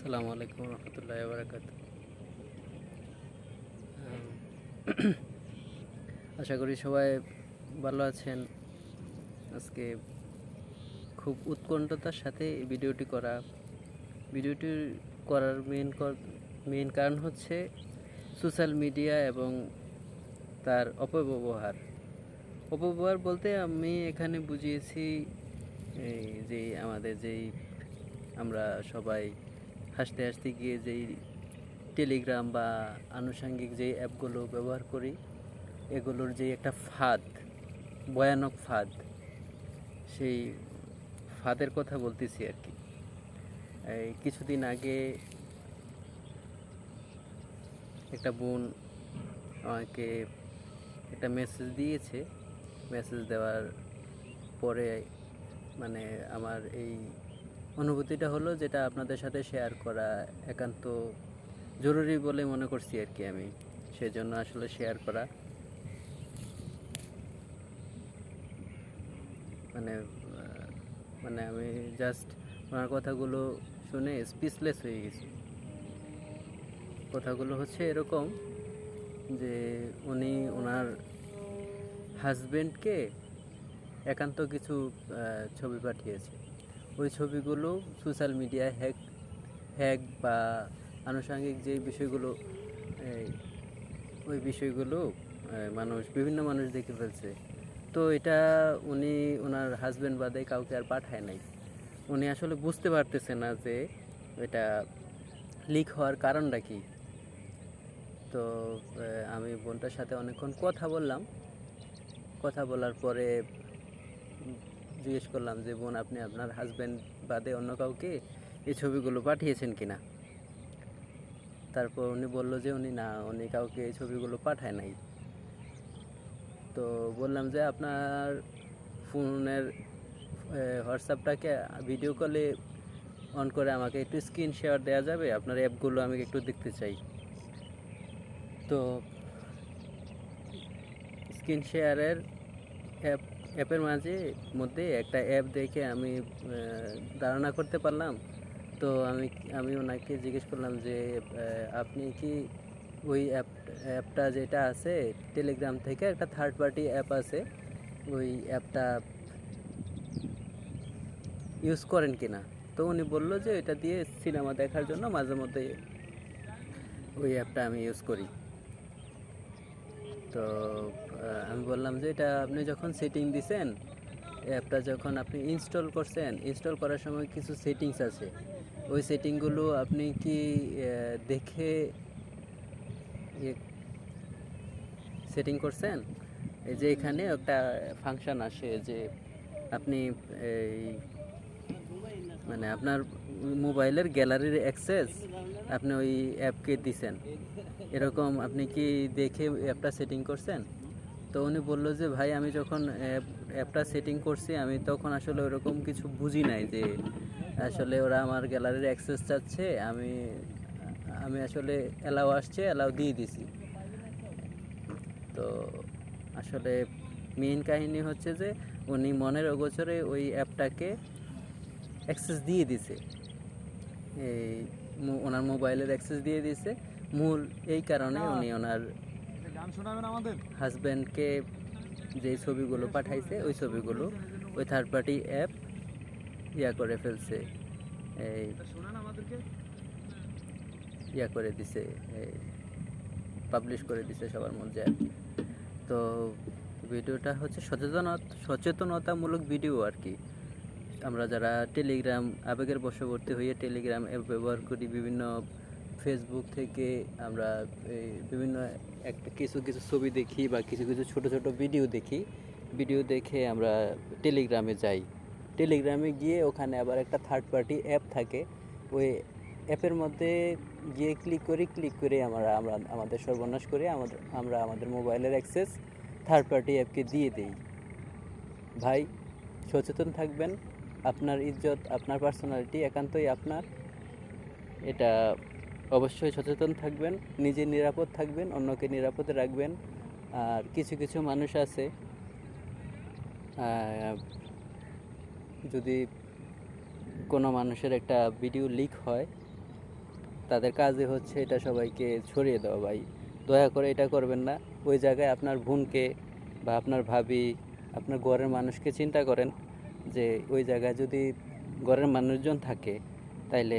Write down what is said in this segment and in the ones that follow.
আসসালামু আলাইকুম রহমতুল্লাহি ওয়া বারাকাতুহু। আশা করি সবাই ভালো আছেন। আজকে খুব উৎকণ্ঠতার সাথে এই ভিডিওটি করার মেইন কারণ হচ্ছে সোশ্যাল মিডিয়া এবং তার অপব্যবহার বলতে আমি এখানে বুঝিয়েছি এই যে আমাদের আমরা সবাই হাসতে হাসতে গিয়ে যেই টেলিগ্রাম বা আনুষঙ্গিক যে অ্যাপগুলো ব্যবহার করি, এগুলোর যে একটা ভয়ানক ফাঁদ, সেই ফাঁদের কথা বলতেছি আর কি। এই কিছুদিন আগে একটা বোন আমাকে একটা মেসেজ দিয়েছে। মেসেজ দেওয়ার পরে মানে আমার এই অনুভূতিটা হলো, যেটা আপনাদের সাথে শেয়ার করা একান্ত জরুরি বলে মনে করছি আর কি। আমি সেজন্য আসলে শেয়ার করা, মানে মানে আমি জাস্ট ওনার কথাগুলো শুনে স্পিচলেস হয়ে গেছি। কথাগুলো হচ্ছে এরকম যে উনি ওনার হাজব্যান্ডকে একান্ত কিছু ছবি পাঠিয়েছে। ওই ছবিগুলো সোশ্যাল মিডিয়ায় হ্যাক বা আনুষঙ্গিক যে বিষয়গুলো, ওই বিষয়গুলো বিভিন্ন মানুষ দেখে ফেলছে। তো এটা উনি ওনার হাজব্যান্ড বাদে কাউকে আর পাঠায় নাই। উনি আসলে বুঝতে পারতেছে না যে এটা লিক হওয়ার কারণটা কি। তো আমি বোনটার সাথে অনেকক্ষণ কথা বলার পরে জিজ্ঞেস করলাম যে, বোন, আপনি আপনার হাজব্যান্ড বাদে অন্য কাউকে এই ছবিগুলো পাঠিয়েছেন কিনা? তারপর উনি বলল যে উনি কাউকে এই ছবিগুলো পাঠায় নাই। তো বললাম যে, আপনার ফোনের হোয়াটসঅ্যাপটাকে ভিডিও কলে অন করে আমাকে একটু স্ক্রিন শেয়ার দেওয়া যাবে? আপনার অ্যাপগুলো আমি একটু দেখতে চাই। তো স্ক্রিন শেয়ারের অ্যাপের মধ্যে একটা অ্যাপ দেখে আমি ধারণা করতে পারলাম। তো আমি ওনাকে জিজ্ঞেস করলাম যে, আপনি কি ওই অ্যাপটা যেটা আছে টেলিগ্রাম থেকে একটা থার্ড পার্টি অ্যাপ আছে, ওই অ্যাপটা ইউজ করেন কিনা? তো উনি বললো যে এটা দিয়ে সিনেমা দেখার জন্য মাঝে মধ্যে ওই অ্যাপটা আমি ইউজ করি। তো আমি বললাম যে, এটা আপনি যখন সেটিং দিছেন, অ্যাপটা যখন আপনি ইনস্টল করার সময় কিছু সেটিংস আছে, ওই সেটিংগুলো আপনি কি দেখে সেটিং করছেন? এই যে এখানে একটা ফাংশন আসে যে আপনি এই মানে আপনার মোবাইলের গ্যালারির অ্যাক্সেস আপনি ওই অ্যাপকে দিছেন, এরকম আপনি কি দেখে অ্যাপটা সেটিং করছেন? তো উনি বললো যে, ভাই, আমি যখন অ্যাপটা সেটিং করছি, আমি তখন আসলে ওরকম কিছু বুঝি নাই যে আসলে ওরা আমার গ্যালারির অ্যাক্সেস চাচ্ছে। আমি আসলে অ্যালাউ দিয়ে দিছি। তো আসলে মেইন কাহিনী হচ্ছে যে উনি মনের অগোচরে ওই অ্যাপটাকে অ্যাক্সেস দিয়ে দিছে, এই ওনার মোবাইলের অ্যাক্সেস দিয়ে দিছে। মূল এই কারণে উনি ওনার হাজব্যান্ডকে যে ছবিগুলো পাঠাইছে, ওই ছবিগুলো ওই থার্ড পার্টি অ্যাপ করে ফেলছে, এই করে দিছে, পাবলিশ করে দিছে সবার মধ্যে আর কি। তো ভিডিওটা হচ্ছে সচেতনতামূলক ভিডিও আর কি। আমরা যারা আবেগের বশবর্তী হয়ে টেলিগ্রাম অ্যাপ ব্যবহার করি, বিভিন্ন ফেসবুক থেকে আমরা বিভিন্ন কিছু ছবি দেখি বা কিছু ছোট ভিডিও দেখে আমরা টেলিগ্রামে যাই। টেলিগ্রামে গিয়ে ওখানে আবার একটা থার্ড পার্টি অ্যাপ থাকে, ওই অ্যাপের মধ্যে গিয়ে ক্লিক করে আমরা আমাদের সর্বনাশ করে আমরা আমাদের মোবাইলের অ্যাক্সেস থার্ড পার্টি অ্যাপকে দিয়ে দিই। ভাই, সচেতন থাকবেন। আপনার ইজ্জত, আপনার পার্সোনালিটি একান্তই আপনার। এটা অবশ্যই সচেতন থাকবেন, নিজে নিরাপদ থাকবেন, অন্যকে নিরাপদে রাখবেন। আর কিছু মানুষ আছে, যদি কোনো মানুষের একটা ভিডিও লিক হয়, তাদের কাজই হচ্ছে এটা সবাইকে ছড়িয়ে দেওয়া। ভাই দয়া করে এটা করবেন না। ওই জায়গায় আপনার বোনকে বা আপনার ভাবি, আপনার ঘরের মানুষকে চিন্তা করেন যে ওই জায়গায় যদি ঘরের মানুষজন থাকে তাইলে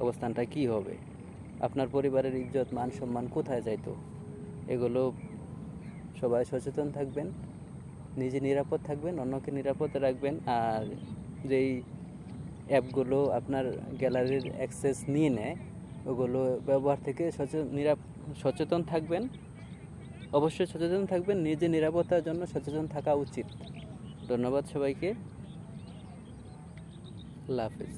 অবস্থানটা কী হবে, আপনার পরিবারের ইজ্জত মান সম্মান কোথায় যাইতো। এগুলো সবাই সচেতন থাকবেন, নিজে নিরাপদ থাকবেন, অন্যকে নিরাপদ রাখবেন। আর যেই অ্যাপগুলো আপনার গ্যালারির অ্যাক্সেস নিয়ে নেয় ওগুলো ব্যবহার থেকে সচেতন থাকবেন। অবশ্যই সচেতন থাকবেন, নিজে নিরাপত্তার জন্য সচেতন থাকা উচিত। ধন্যবাদ সবাইকে, আল্লাহ হাফেজ।